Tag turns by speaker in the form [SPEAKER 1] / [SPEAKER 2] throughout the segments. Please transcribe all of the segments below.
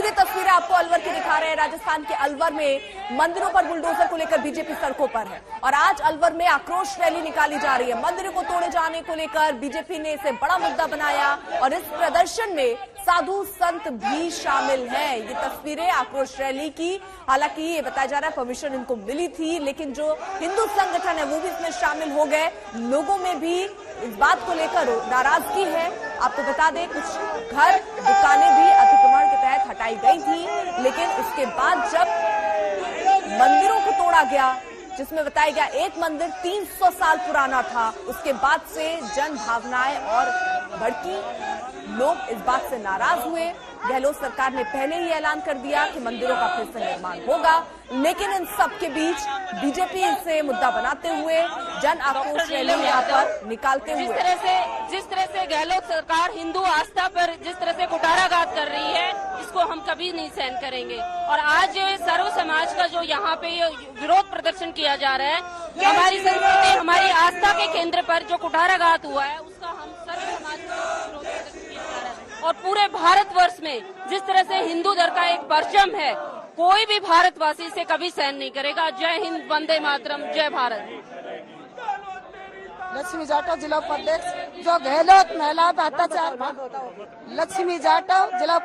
[SPEAKER 1] ये तस्वीरें आपको अलवर की दिखा रहे हैं। राजस्थान के अलवर में मंदिरों पर बुलडोजर को लेकर बीजेपी सड़कों पर है और आज अलवर में आक्रोश रैली निकाली जा रही है। मंदिरों को तोड़े जाने को लेकर बीजेपी ने इसे बड़ा मुद्दा बनाया और इस प्रदर्शन में साधु संत भी शामिल हैं। ये तस्वीरें आक्रोश रैली की, हालांकि ये बताया जा रहा है परमिशन इनको मिली थी, लेकिन जो हिंदू संगठन है वो भी इसमें शामिल हो गए। लोगों में भी इस बात को लेकर नाराजगी है। आपको बता दें कुछ घर दुकानें भी अतिक्रमण के तहत हटाई गई थी, लेकिन उसके बाद जब मंदिरों को तोड़ा गया, जिसमें बताया गया एक मंदिर 300 साल पुराना था, उसके बाद से जन भावनाएं और भड़की। लोग इस बात से नाराज हुए। गहलोत सरकार ने पहले ही ऐलान कर दिया कि मंदिरों का फिर से निर्माण होगा, लेकिन इन सब के बीच बीजेपी इसे मुद्दा बनाते हुए जन आक्रोश रैली यहाँ पर निकालते हुए
[SPEAKER 2] जिस तरह से गहलोत सरकार हिंदू आस्था पर जिस तरह से कुठाराघात कर रही है, इसको हम कभी नहीं सहन करेंगे। और आज सर्व समाज का जो यहाँ पे विरोध प्रदर्शन किया जा रहा है, हमारी संस्कृति हमारी आस्था के केंद्र पर जो कुठाराघात हुआ है, उसका हम सर्व समाज का विरोध प्रदर्शन किया जा रहा है। और पूरे भारतवर्ष में जिस तरह से हिंदू धर्म का एक परचम है, कोई भी भारतवासी इसे कभी सहन नहीं करेगा। जय हिंद, वंदे मातरम, जय भारत।
[SPEAKER 3] लक्ष्मी जाटव जिला उपाध्यक्ष जो गहलोत महिला पे अत्याचार, लक्ष्मी जाटव जिला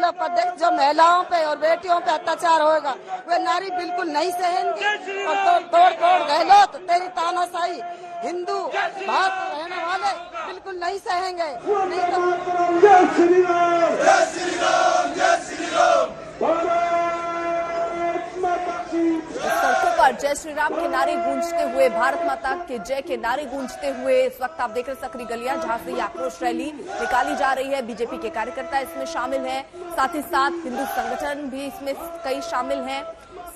[SPEAKER 3] उपाध्यक्ष जो महिलाओं पे और बेटियों पे अत्याचार होगा वे नारी बिल्कुल नहीं सहेंगी। और तोड़ गहलोत तेरी तानाशाही हिंदू भारत रहने वाले बिल्कुल नहीं सहेंगे।
[SPEAKER 4] जय श्री राम, जय श्री राम, जय श्री राम।
[SPEAKER 1] सड़कों पर जय श्री राम के नारे गूंजते हुए, भारत माता के जय के नारे गूंजते हुए इस वक्त आप देख रहे सकरी गलियां, जहां से ये आक्रोश रैली निकाली जा रही है। बीजेपी के कार्यकर्ता इसमें शामिल हैं, साथ ही साथ हिंदू संगठन भी इसमें कई शामिल हैं,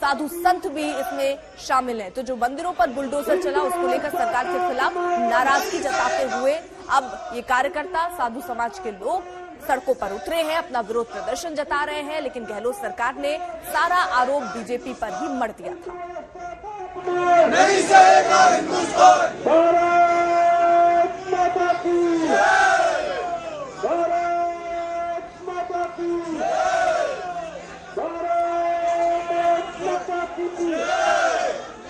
[SPEAKER 1] साधु संत भी इसमें शामिल हैं। तो जो मंदिरों पर बुलडोजर चला, उसको लेकर सरकार के खिलाफ नाराजगी जताते हुए अब ये कार्यकर्ता, साधु समाज के लोग सड़कों पर उतरे हैं, अपना विरोध प्रदर्शन जता रहे हैं। लेकिन गहलोत सरकार ने सारा आरोप बीजेपी पर ही मढ़ दिया था।
[SPEAKER 4] नहीं सहेगा हिंदुस्तान। भारत माता की जय, भारत माता की जय, भारत माता की जय,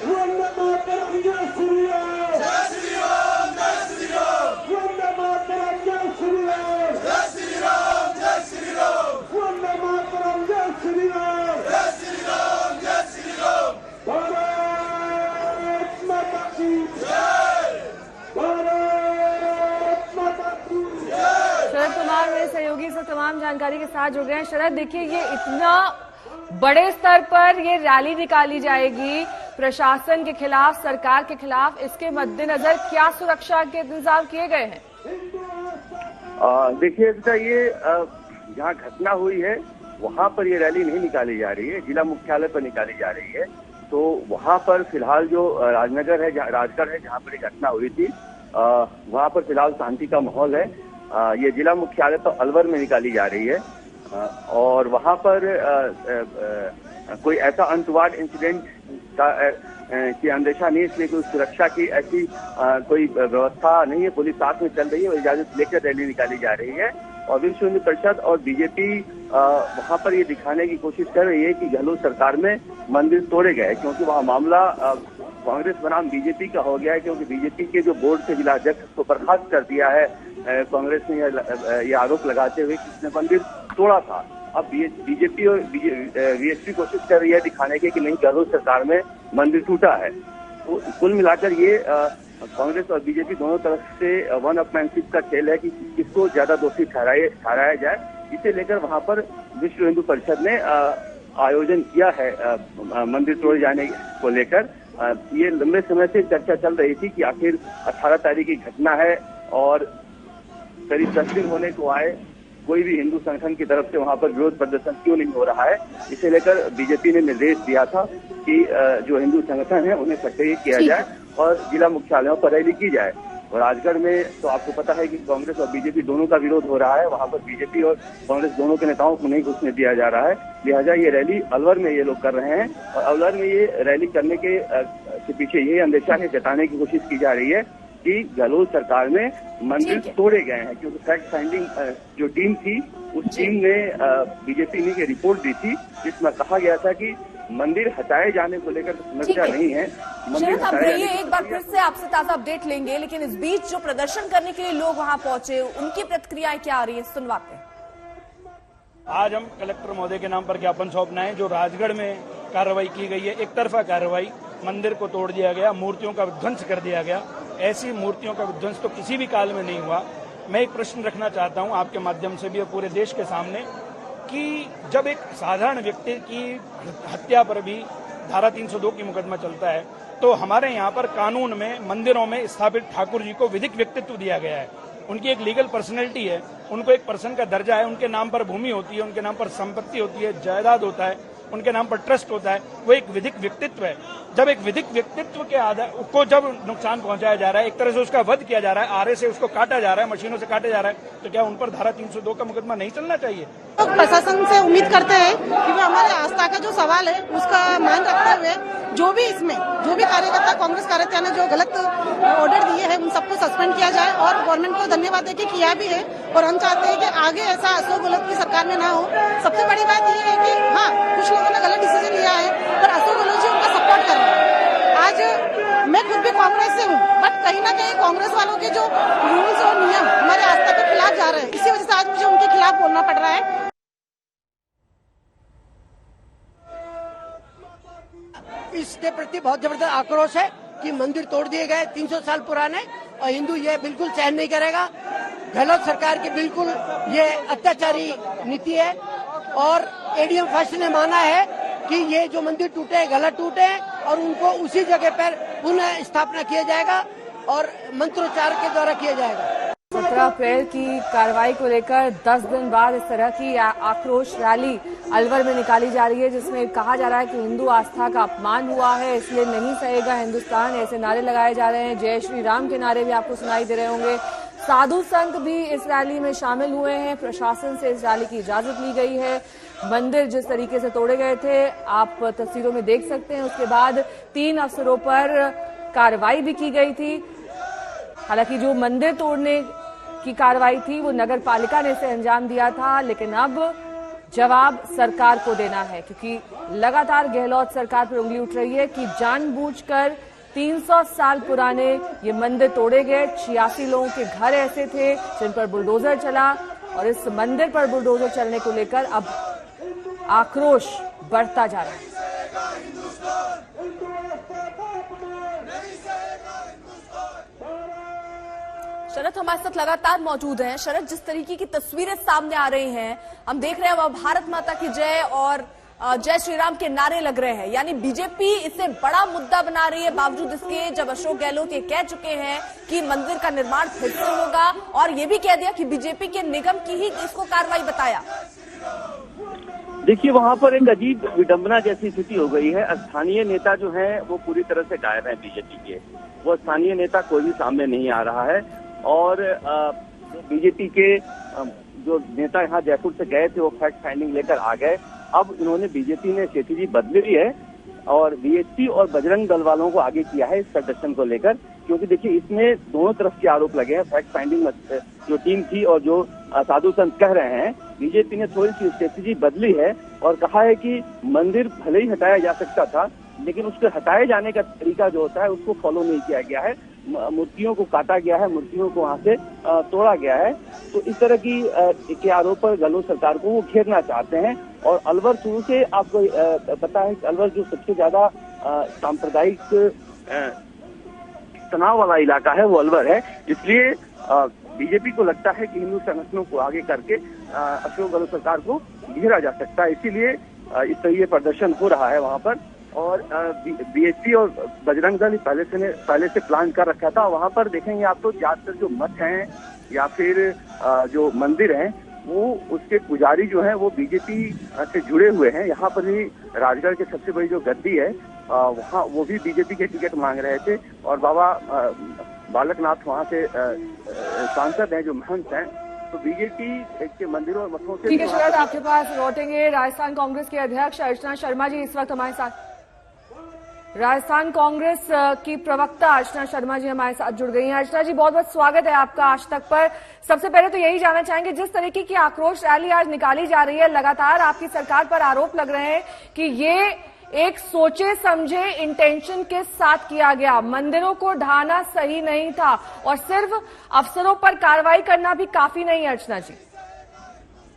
[SPEAKER 4] वंदे मातरम, जय श्री राम, जय श्री राम, जय श्री राम, वंदे मातरम, जय श्री राम, जय श्री राम, जय श्री राम, वंदे मातरम, जय श्री राम, जय श्री राम, जय श्री राम। भारत माता की जय, भारत माता की जय।
[SPEAKER 5] शरद कुमार मेरे सहयोगी से तमाम जानकारी के साथ जुड़ गए हैं। शरद, देखिए ये इतना बड़े स्तर पर ये रैली निकाली जाएगी प्रशासन के खिलाफ, सरकार के खिलाफ, इसके मद्देनजर क्या सुरक्षा के इंतजाम किए गए हैं?
[SPEAKER 6] देखिए बेटा, ये जहाँ घटना हुई है वहाँ पर ये रैली नहीं निकाली जा रही है, जिला मुख्यालय पर निकाली जा रही है। तो वहाँ पर फिलहाल जो राजगढ़ है जहाँ पर ये घटना हुई थी, वहाँ पर फिलहाल शांति का माहौल है। ये जिला मुख्यालय पर अलवर में निकाली जा रही है और वहाँ पर कोई ऐसा अनटुवर्ड इंसिडेंट की अंदेशा नहीं, इसलिए कोई सुरक्षा की ऐसी कोई व्यवस्था नहीं है। पुलिस साथ में चल रही है और इजाजत लेकर रैली निकाली जा रही है। और विश्व हिंदू परिषद और बीजेपी वहाँ पर ये दिखाने की कोशिश कर रही है कि गहलोत सरकार में मंदिर तोड़े गए, क्योंकि वहाँ मामला कांग्रेस बनाम बीजेपी का हो गया है। क्योंकि बीजेपी के जो बोर्ड के जिला अध्यक्ष को बर्खास्त कर दिया है कांग्रेस ने, ये आरोप लगाते हुए कि उसने मंदिर तोड़ा था। अब बीजेपी और वीएसपी कोशिश कर रही है दिखाने की कि नहीं, गहलोत सरकार में मंदिर टूटा है। तो कुल मिलाकर ये कांग्रेस और बीजेपी दोनों तरफ से वन अपमैनशिप का खेल है कि किसको ज्यादा दोषी ठहराया जाए। इसे लेकर वहां पर विश्व हिंदू परिषद ने आयोजन किया है मंदिर तोड़े जाने को लेकर। ये लंबे समय से चर्चा चल रही थी कि आखिर 18 तारीख की घटना है और करीब 10 दिन होने को आए, कोई भी हिंदू संगठन की तरफ से वहां पर विरोध प्रदर्शन क्यों नहीं हो रहा है। इसे लेकर बीजेपी ने निर्देश दिया था कि जो हिंदू संगठन है उन्हें सक्रिय किया जाए और जिला मुख्यालयों पर रैली की जाए। और राजगढ़ में तो आपको पता है कि कांग्रेस और बीजेपी दोनों का विरोध हो रहा है, वहां पर बीजेपी और कांग्रेस दोनों के नेताओं को नहीं घुसने दिया जा रहा है। लिहाजा ये रैली अलवर में ये लोग कर रहे हैं और अलवर में ये रैली करने के पीछे ये अंदेशा है, जताने की कोशिश की जा रही है कि गहलोत सरकार में मंदिर तोड़े गए हैं, क्योंकि फैक्ट फाइंडिंग जो टीम थी उस टीम ने बीजेपी ने की रिपोर्ट दी थी जिसमें कहा गया था कि मंदिर हटाए जाने को लेकर समस्या नहीं है।
[SPEAKER 1] शरद, हम रहिए, एक बार फिर से आपसे ताजा अपडेट लेंगे, लेकिन इस बीच जो प्रदर्शन करने के लिए लोग वहां पहुंचे उनकी प्रतिक्रियाएं क्या आ रही है, सुनवाते हैं।
[SPEAKER 7] आज हम कलेक्टर महोदय के नाम पर ज्ञापन सौंपना है। जो राजगढ़ में कार्रवाई की गई है, एक तरफा कार्रवाई, मंदिर को तोड़ दिया गया, मूर्तियों का विध्वंस कर दिया गया। ऐसी मूर्तियों का विध्वंस तो किसी भी काल में नहीं हुआ। मैं एक प्रश्न रखना चाहता हूं आपके माध्यम से भी और पूरे देश के सामने कि जब एक साधारण व्यक्ति की हत्या पर भी धारा 302 की मुकदमा चलता है, तो हमारे यहाँ पर कानून में मंदिरों में स्थापित ठाकुर जी को विधिक व्यक्तित्व दिया गया है। उनकी एक लीगल पर्सनैलिटी है, उनको एक पर्सन का दर्जा है, उनके नाम पर भूमि होती है, उनके नाम पर संपत्ति होती है, जायदाद होता है, उनके नाम पर ट्रस्ट होता है। वो एक विधिक व्यक्तित्व है। जब एक विधिक व्यक्तित्व के आधार को जब नुकसान पहुंचाया जा रहा है, एक तरह से उसका वध किया जा रहा है, आरे से उसको काटा जा रहा है, मशीनों से काटा जा रहा है, तो क्या उन पर धारा 302 का मुकदमा नहीं चलना चाहिए?
[SPEAKER 3] तो प्रशासन से उम्मीद करते हैं कि वो हमारे आस्था का जो सवाल है उसका मान रखते हुए जो भी कार्यकर्ता कांग्रेस कार्यकर्ता ने जो गलत ऑर्डर दिए हैं उन सबको सस्पेंड किया जाए और गवर्नमेंट को धन्यवाद देके किया भी है। और हम चाहते हैं कि आगे ऐसा अशोक गहलोत की सरकार में ना हो। सबसे बड़ी बात ये है कि हाँ, कुछ लोगों ने गलत डिसीजन लिया है पर अशोक गहलोत जी उनका सपोर्ट कर रहे हैं। आज मैं खुद भी कांग्रेस से हूँ, बट कहीं ना कहीं कांग्रेस वालों के जो रूल्स और नियम हमारे आस्था के खिलाफ जा रहे हैं, इसी वजह से आज मुझे उनके खिलाफ बोलना पड़ रहा है।
[SPEAKER 8] इसके प्रति बहुत जबरदस्त आक्रोश है कि मंदिर तोड़ दिए गए 300 साल पुराने, और हिंदू ये बिल्कुल सहन नहीं करेगा। गहलोत सरकार की बिल्कुल ये अत्याचारी नीति है और एडीएम फर्स्ट ने माना है कि ये जो मंदिर टूटे गलत टूटे और उनको उसी जगह पर पुनः स्थापना किया जाएगा और मंत्रोच्चार के द्वारा किया जाएगा।
[SPEAKER 5] 17 अप्रैल की कार्रवाई को लेकर 10 दिन बाद इस तरह की आक्रोश रैली अलवर में निकाली जा रही है, जिसमें कहा जा रहा है कि हिंदू आस्था का अपमान हुआ है, इसलिए नहीं सहेगा हिंदुस्तान। ऐसे नारे लगाए जा रहे हैं। जय श्री राम के नारे भी आपको सुनाई दे रहे होंगे। साधु संत भी इस रैली में शामिल हुए हैं। प्रशासन से इस रैली की इजाजत ली गई है। मंदिर जिस तरीके से तोड़े गए थे आप तस्वीरों में देख सकते हैं। उसके बाद 3 अफसरों पर कार्रवाई भी की गई थी। हालांकि जो मंदिर तोड़ने की कार्रवाई थी वो नगर पालिका ने इसे अंजाम दिया था, लेकिन अब जवाब सरकार को देना है, क्योंकि लगातार गहलोत सरकार पर उंगली उठ रही है कि जानबूझकर 300 साल पुराने ये मंदिर तोड़े गए। 86 लोगों के घर ऐसे थे जिन पर बुलडोजर चला और इस मंदिर पर बुलडोजर चलने को लेकर अब आक्रोश बढ़ता जा रहा है।
[SPEAKER 1] शरद हमारे साथ लगातार मौजूद हैं। शरद, जिस तरीके की तस्वीरें सामने आ रही हैं, हम देख रहे हैं वह भारत माता की जय और जय श्री राम के नारे लग रहे हैं। यानी बीजेपी इसे बड़ा मुद्दा बना रही है, बावजूद इसके जब अशोक गहलोत ये कह चुके हैं कि मंदिर का निर्माण फिर से होगा और ये भी कह दिया कि बीजेपी के निगम की ही इसको कार्रवाई बताया।
[SPEAKER 6] देखिए, वहाँ पर एक अजीब विडंबना जैसी स्थिति हो गई है। स्थानीय नेता जो है वो पूरी तरह से गायब है बीजेपी के। वो स्थानीय नेता कोई भी सामने नहीं आ रहा है और बीजेपी के जो नेता यहाँ जयपुर से गए थे वो फैक्ट फाइंडिंग लेकर आ गए। अब इन्होंने बीजेपी ने स्ट्रेटेजी बदली है और बीएसपी और बजरंग दल वालों को आगे किया है इस प्रदर्शन को लेकर, क्योंकि देखिए इसमें दोनों तरफ के आरोप लगे हैं। फैक्ट फाइंडिंग जो टीम थी और जो साधु संत कह रहे हैं, बीजेपी ने थोड़ी सी स्ट्रेटेजी बदली है और कहा है कि मंदिर भले ही हटाया जा सकता था, लेकिन उसके हटाए जाने का तरीका जो होता है उसको फॉलो नहीं किया गया है। मूर्तियों को काटा गया है, मूर्तियों को वहां से तोड़ा गया है। तो इस तरह के आरोप पर गहलोत सरकार को वो घेरना चाहते हैं। और अलवर शुरू से आपको पता है कि अलवर जो सबसे ज्यादा सांप्रदायिक तनाव वाला इलाका है वो अलवर है। इसलिए बीजेपी को लगता है कि हिंदू संगठनों को आगे करके अशोक गहलोत सरकार को घेरा जा सकता है। इसीलिए इस तरह ये प्रदर्शन हो रहा है वहां पर। और बीएसपी और बजरंग दल पहले से प्लान कर रखा था। वहां पर देखेंगे आप तो ज्यादातर जो मठ हैं या फिर जो मंदिर हैं वो उसके पुजारी जो हैं वो बीजेपी से जुड़े हुए हैं। यहाँ पर भी राजगढ़ के सबसे बड़ी जो गद्दी है वहाँ वो भी बीजेपी के टिकट मांग रहे थे और बाबा बालकनाथ वहाँ से सांसद हैं जो महंत हैं। तो बीजेपी के मंदिरों और मठों से
[SPEAKER 5] ठीक है शरद, आपके पास लौटेंगे। राजस्थान कांग्रेस के अध्यक्ष अर्चना शर्मा जी इस वक्त हमारे साथ राजस्थान कांग्रेस की प्रवक्ता अर्चना शर्मा जी हमारे साथ जुड़ गई हैं। अर्चना जी, बहुत बहुत स्वागत है आपका आज तक पर। सबसे पहले तो यही जानना चाहेंगे, जिस तरीके की आक्रोश रैली आज निकाली जा रही है, लगातार आपकी सरकार पर आरोप लग रहे हैं कि ये एक सोचे समझे इंटेंशन के साथ किया गया, मंदिरों को ढाना सही नहीं था और सिर्फ अफसरों पर कार्रवाई करना भी काफी नहीं है। अर्चना जी,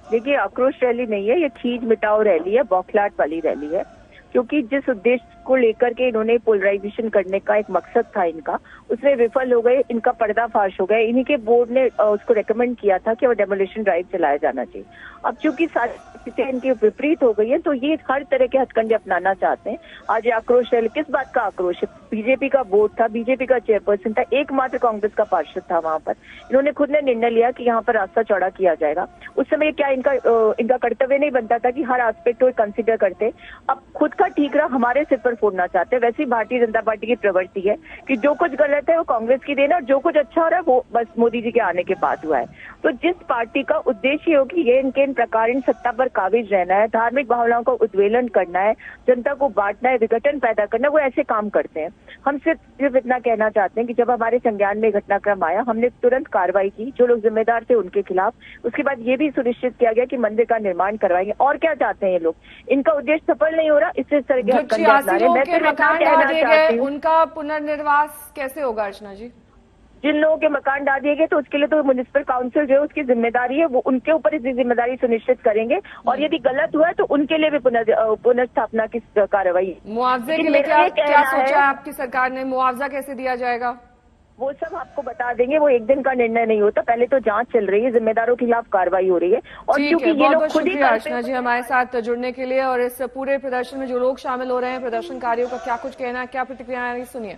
[SPEAKER 9] देखिए, आक्रोश रैली नहीं है, ये खींच मिटाओ रैली है, बौखलाहट वाली रैली है, क्योंकि जिस उद्देश्य को लेकर के इन्होंने पोलराइजेशन करने का एक मकसद था इनका, उसमें विफल हो गए, इनका पर्दाफाश हो गया। इन्हीं के बोर्ड ने उसको रेकमेंड किया था कि वो डेमोलिशन ड्राइव चलाया जाना चाहिए। अब चूंकि सारी स्थितियां इनकी विपरीत हो गई है, तो ये हर तरह के हथकंडे अपनाना चाहते हैं। आज ये आक्रोश रैली किस बात का आक्रोश है? बीजेपी का बोर्ड था, बीजेपी का चेयरपर्सन था, एकमात्र कांग्रेस का पार्षद था वहां पर। इन्होंने खुद ने निर्णय लिया कि यहाँ पर रास्ता चौड़ा किया जाएगा। उस समय क्या इनका कर्तव्य नहीं बनता था कि हर एस्पेक्ट को कंसिडर करते? अब खुद का ठीक रहा हमारे सिर पर फोड़ना चाहते हैं। वैसे ही भारतीय जनता पार्टी की प्रवृत्ति है कि जो कुछ गलत है वो कांग्रेस की देना, और जो कुछ अच्छा हो रहा है वो बस मोदी जी के आने के बाद हुआ है। तो जिस पार्टी का उद्देश्य हो कि ये इनके इन प्रकार इन सत्ता पर काबिज रहना है, धार्मिक भावनाओं का उद्वेलन करना है, जनता को बांटना है, विघटन पैदा करना है, वो ऐसे काम करते हैं। हम सिर्फ इतना कहना चाहते हैं कि जब हमारे संज्ञान में घटनाक्रम आया, हमने तुरंत कार्रवाई की, जो लोग जिम्मेदार थे उनके खिलाफ। उसके बाद ये भी सुनिश्चित किया गया कि मंदिर का निर्माण करवाएंगे। और क्या चाहते हैं ये लोग? इनका उद्देश्य सफल नहीं हो रहा, इससे इस तरह के हथकंडे अपना रहे हैं। मैं सिर्फ इतना कहना चाहती हूं,
[SPEAKER 5] उनका पुनर्निर्वास कैसे होगा अर्चना जी?
[SPEAKER 9] जिन लोगों के मकान डाल दिए गए तो उसके लिए तो म्युनिसिपल काउंसिल जो है उसकी जिम्मेदारी है, वो उनके ऊपर इस जिम्मेदारी सुनिश्चित करेंगे। और यदि गलत हुआ है तो उनके लिए भी पुनर्स्थापना की कार्रवाई।
[SPEAKER 5] मुआवजे के लिए क्या सोचा है आपकी सरकार ने? मुआवजा कैसे दिया जाएगा?
[SPEAKER 9] वो सब आपको बता देंगे, वो एक दिन का निर्णय नहीं होता। पहले तो जांच चल रही है, जिम्मेदारों के खिलाफ कार्रवाई हो रही है। और क्योंकि ये लोग खुद ही
[SPEAKER 5] अर्चना जी हमारे साथ जुड़ने के लिए, और इस पूरे प्रदर्शन में जो लोग शामिल हो रहे हैं, प्रदर्शनकारियों का क्या कुछ कहना है, क्या प्रतिक्रिया है, सुनिए।